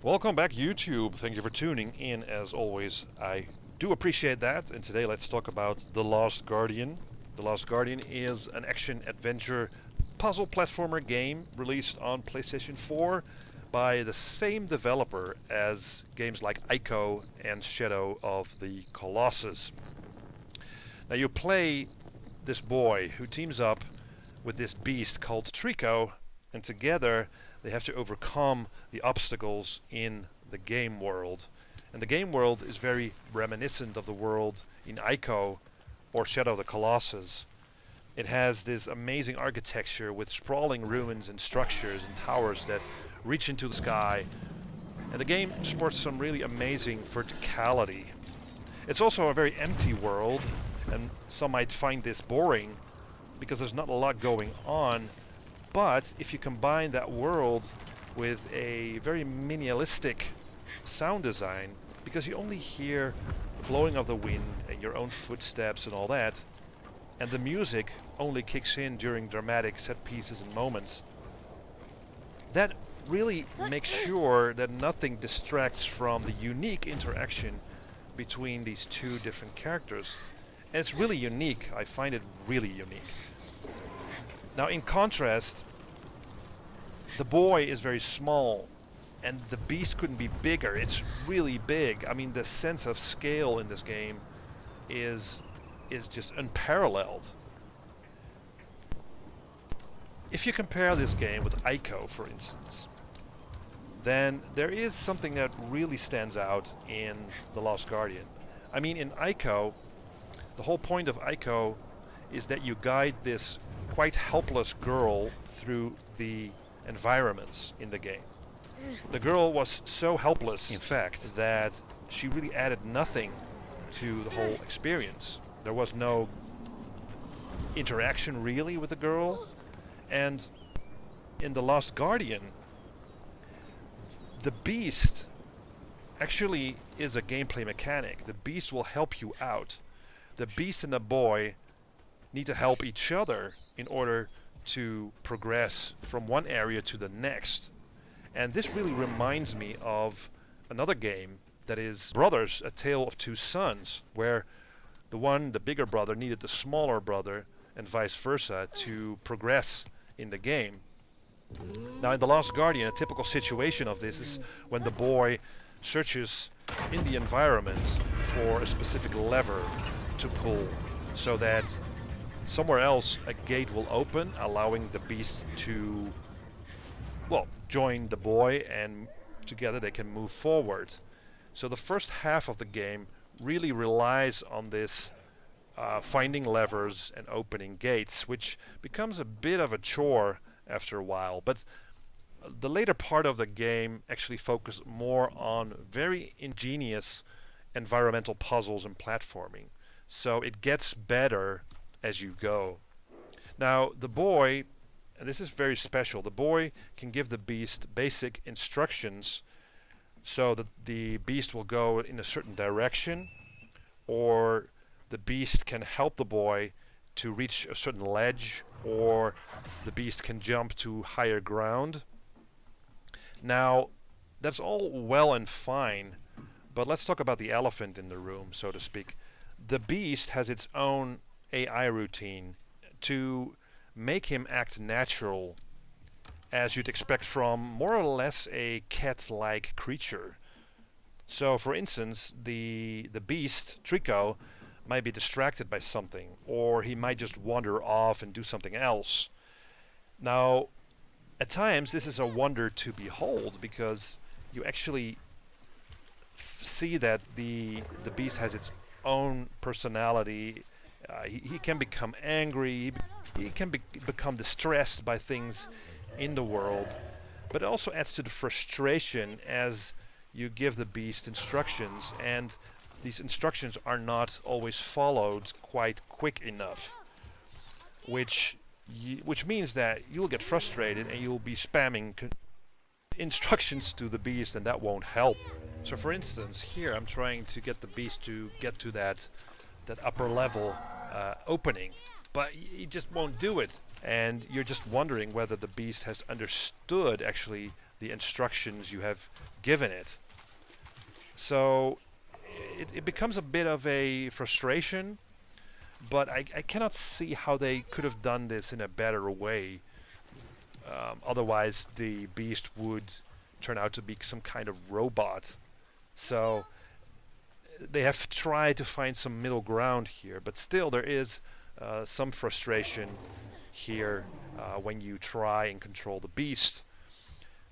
Welcome back, YouTube. Thank you for tuning in as always. I do appreciate that. And today let's talk about The Last Guardian. The Last Guardian is an action-adventure puzzle platformer game released on PlayStation 4 by the same developer as games like Ico and Shadow of the Colossus. Now you play this boy who teams up with this beast called Trico, and together they have to overcome the obstacles in the game world. And the game world is very reminiscent of the world in Ico or Shadow of the Colossus. It has this amazing architecture with sprawling ruins and structures and towers that reach into the sky. And the game sports some really amazing verticality. It's also a very empty world, and some might find this boring because there's not a lot going on. But if you combine that world with a very minimalistic sound design, because you only hear the blowing of the wind and your own footsteps and all that, and the music only kicks in during dramatic set pieces and moments, that really makes sure that nothing distracts from the unique interaction between these two different characters. And it's really unique. I find it really unique. Now, in contrast, the boy is very small, and the beast couldn't be bigger. It's really big. I mean, the sense of scale in this game is just unparalleled. If you compare this game with Ico, for instance, then there is something that really stands out in The Last Guardian. I mean, in Ico, the whole point of Ico is that you guide this quite helpless girl through the environments in the game. The girl was so helpless, in fact, that she really added nothing to the whole experience. There was no interaction really with the girl. And in The Last Guardian, the beast actually is a gameplay mechanic. The beast will help you out. The beast and the boy need to help each other in order to progress from one area to the next. And this really reminds me of another game that is Brothers, A Tale of Two Sons, where the bigger brother needed the smaller brother and vice versa to progress in the game. Now in The Last Guardian, a typical situation of this is when the boy searches in the environment for a specific lever to pull so that somewhere else a gate will open, allowing the beast to, well, join the boy, and together they can move forward. So the first half of the game really relies on this finding levers and opening gates, which becomes a bit of a chore after a while. But the later part of the game actually focuses more on very ingenious environmental puzzles and platforming. So it gets better as you go. Now the boy, and this is very special, the boy can give the beast basic instructions so that the beast will go in a certain direction, or the beast can help the boy to reach a certain ledge, or the beast can jump to higher ground. Now that's all well and fine, but let's talk about the elephant in the room, so to speak. The beast has its own AI routine to make him act natural, as you'd expect from more or less a cat-like creature. So for instance, the beast, Trico, might be distracted by something, or he might just wander off and do something else. Now at times this is a wonder to behold, because you actually see that the beast has its own personality. He can become angry, he can become distressed by things in the world, but it also adds to the frustration as you give the beast instructions, and these instructions are not always followed quite quick enough, which means that you'll get frustrated and you'll be spamming instructions to the beast, and that won't help. So for instance, here I'm trying to get the beast to get to that upper level opening, but he just won't do it, and you're just wondering whether the beast has understood actually the instructions you have given it. So it becomes a bit of a frustration, but I cannot see how they could have done this in a better way. Otherwise, the beast would turn out to be some kind of robot. So they have tried to find some middle ground here, but still there is some frustration here when you try and control the beast.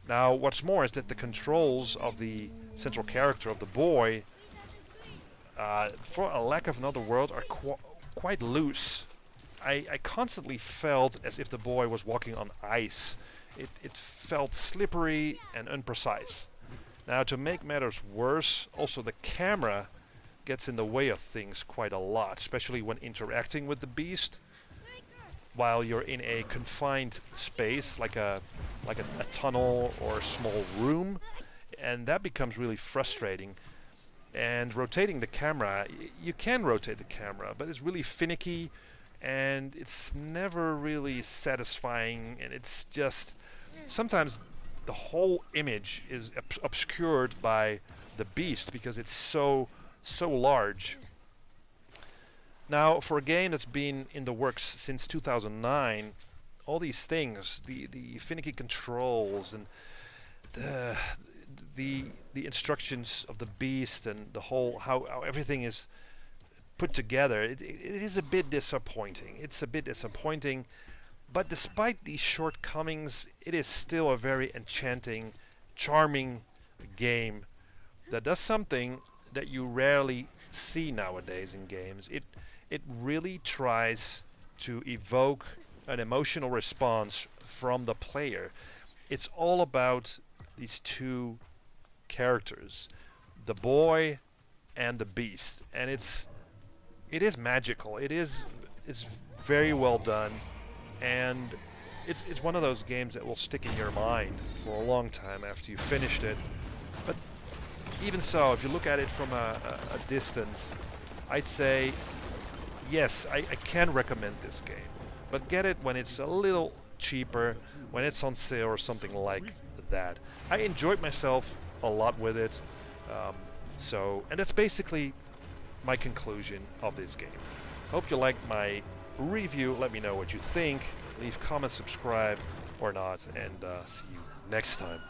Now, what's more is that the controls of the central character of the boy, for a lack of another word, are quite loose. I constantly felt as if the boy was walking on ice. It felt slippery and imprecise. Now, to make matters worse, also the camera gets in the way of things quite a lot, especially when interacting with the beast while you're in a confined space, like a tunnel or a small room, and that becomes really frustrating. And rotating the camera, you can rotate the camera, but it's really finicky, and it's never really satisfying, and it's just sometimes the whole image is obscured by the beast because it's so large. Now, for a game that's been in the works since 2009, all these things, the finicky controls and the instructions of the beast and the whole how everything is put together, it is a bit disappointing. It's a bit disappointing, but despite these shortcomings, it is still a very enchanting, charming game that does something that you rarely see nowadays in games. It really tries to evoke an emotional response from the player. It's all about these two characters, the boy and the beast, and it is magical. It's very well done, and it's one of those games that will stick in your mind for a long time after you finished it. But even so, if you look at it from a distance, I'd say yes, I can recommend this game, but get it when it's a little cheaper, when it's on sale or something like that. I enjoyed myself a lot with it, and that's basically my conclusion of this game. Hope you liked my review. Let me know what you think. Leave comments, subscribe or not, and see you next time.